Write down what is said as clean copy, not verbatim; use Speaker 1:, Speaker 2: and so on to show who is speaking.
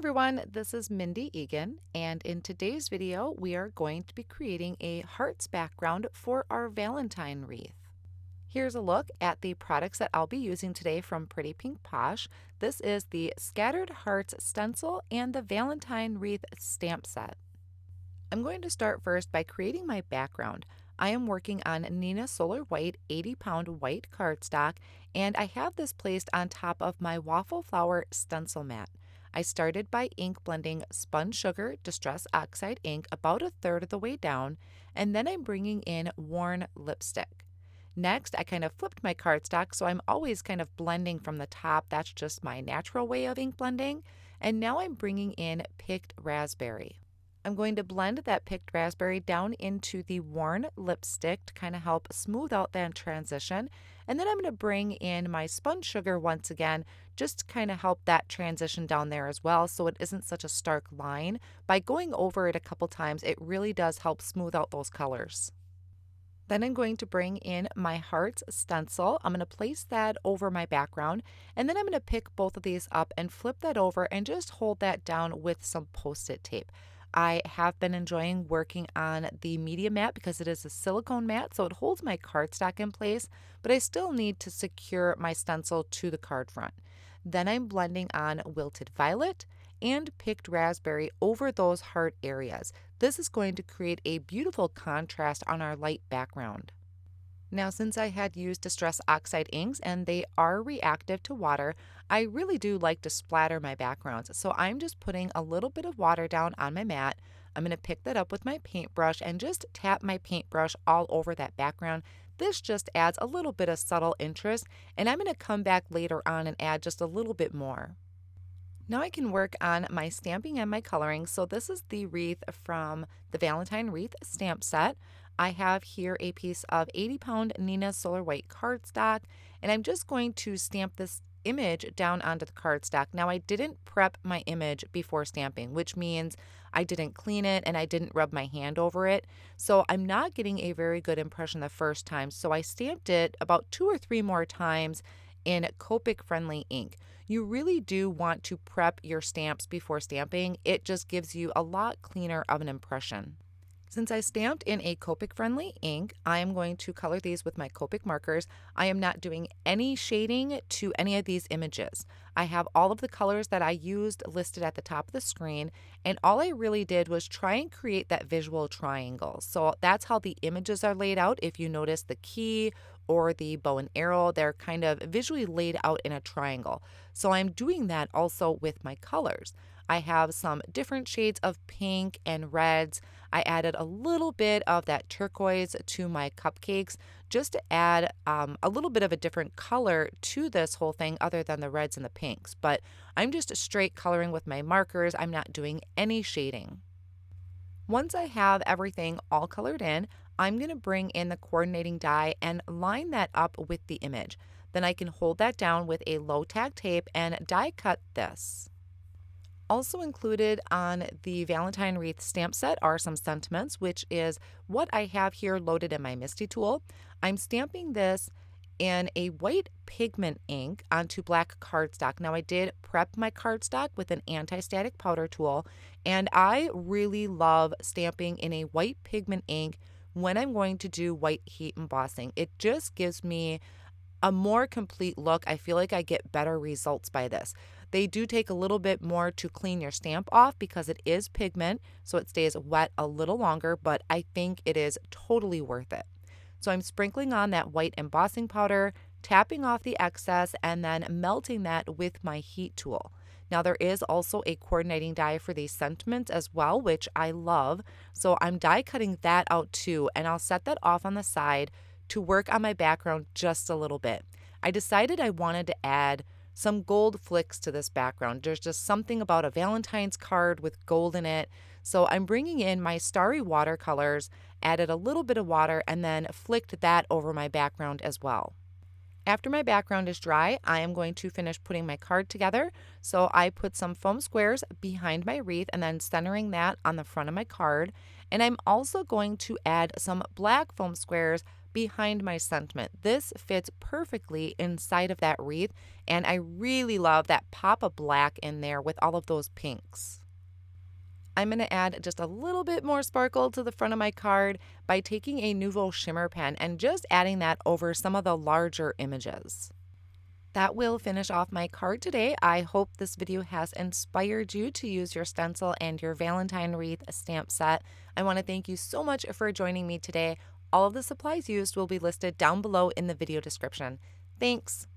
Speaker 1: everyone, this is Mindy Eggen, and in today's video we are going to be creating a hearts background for our Valentine wreath. Here's a look at the products that I'll be using today from Pretty Pink Posh. This is the Scattered Hearts Stencil and the Valentine Wreath Stamp Set. I'm going to start first by creating my background. I am working on Neenah Solar White 80-pound white cardstock, and I have this placed on top of my Waffle Flower stencil mat. I started by ink blending spun sugar distress oxide ink about a third of the way down, and then I'm bringing in worn lipstick. Next, I kind of flipped my cardstock, so I'm always kind of blending from the top. That's just my natural way of ink blending. And now I'm bringing in picked raspberry. I'm going to blend that picked raspberry down into the worn lipstick to kind of help smooth out that transition. And then I'm going to bring in my spun sugar once again, just to kind of help that transition down there as well, so it isn't such a stark line. By going over it a couple times, it really does help smooth out those colors. Then I'm going to bring in my hearts stencil. I'm going to place that over my background, and then I'm going to pick both of these up and flip that over and just hold that down with some Post-it tape. I have been enjoying working on the media mat because it is a silicone mat, so it holds my cardstock in place, but I still need to secure my stencil to the card front. Then I'm blending on Wilted Violet and picked raspberry over those heart areas. This is going to create a beautiful contrast on our light background. Now, since I had used Distress Oxide inks and they are reactive to water, I really do like to splatter my backgrounds. So I'm just putting a little bit of water down on my mat. I'm going to pick that up with my paintbrush and just tap my paintbrush all over that background. This just adds a little bit of subtle interest, and I'm going to come back later on and add just a little bit more. Now I can work on my stamping and my coloring. So this is the wreath from the Valentine Wreath Stamp Set. I have here a piece of 80-pound Neenah Solar White cardstock, and I'm just going to stamp this image down onto the cardstock. Now I didn't prep my image before stamping, which means I didn't clean it and I didn't rub my hand over it. So I'm not getting a very good impression the first time. So I stamped it about 2 or 3 more times in Copic friendly ink. You really do want to prep your stamps before stamping. It just gives you a lot cleaner of an impression. Since I stamped in a Copic friendly ink, I am going to color these with my Copic markers. I am not doing any shading to any of these images. I have all of the colors that I used listed at the top of the screen, and all I really did was try and create that visual triangle. So that's how the images are laid out. If you notice the key or the bow and arrow, they're kind of visually laid out in a triangle. So I'm doing that also with my colors. I have some different shades of pink and reds. I added a little bit of that turquoise to my cupcakes just to add a little bit of a different color to this whole thing other than the reds and the pinks. But I'm just straight coloring with my markers. I'm not doing any shading. Once I have everything all colored in, I'm going to bring in the coordinating die and line that up with the image. Then I can hold that down with a low tack tape and die cut this. Also included on the Valentine Wreath stamp set are some sentiments, which is what I have here loaded in my Misty tool. I'm stamping this in a white pigment ink onto black cardstock. Now I did prep my cardstock with an anti-static powder tool, and I really love stamping in a white pigment ink when I'm going to do white heat embossing. It just gives me a more complete look. I feel like I get better results by this. They do take a little bit more to clean your stamp off because it is pigment, so it stays wet a little longer, but I think it is totally worth it. So I'm sprinkling on that white embossing powder, tapping off the excess, and then melting that with my heat tool. Now there is also a coordinating die for these sentiments as well, which I love. So I'm die cutting that out too, and I'll set that off on the side to work on my background just a little bit. I decided I wanted to add some gold flicks to this background. There's just something about a Valentine's card with gold in it. So I'm bringing in my starry watercolors, added a little bit of water, and then flicked that over my background as well. After my background is dry, I am going to finish putting my card together. So I put some foam squares behind my wreath and then centering that on the front of my card. And I'm also going to add some black foam squares behind my sentiment. This fits perfectly inside of that wreath, and I really love that pop of black in there with all of those pinks. I'm going to add just a little bit more sparkle to the front of my card by taking a Nouveau Shimmer pen and just adding that over some of the larger images. That will finish off my card today. I hope this video has inspired you to use your stencil and your Valentine wreath stamp set. I want to thank you so much for joining me today. All of the supplies used will be listed down below in the video description. Thanks.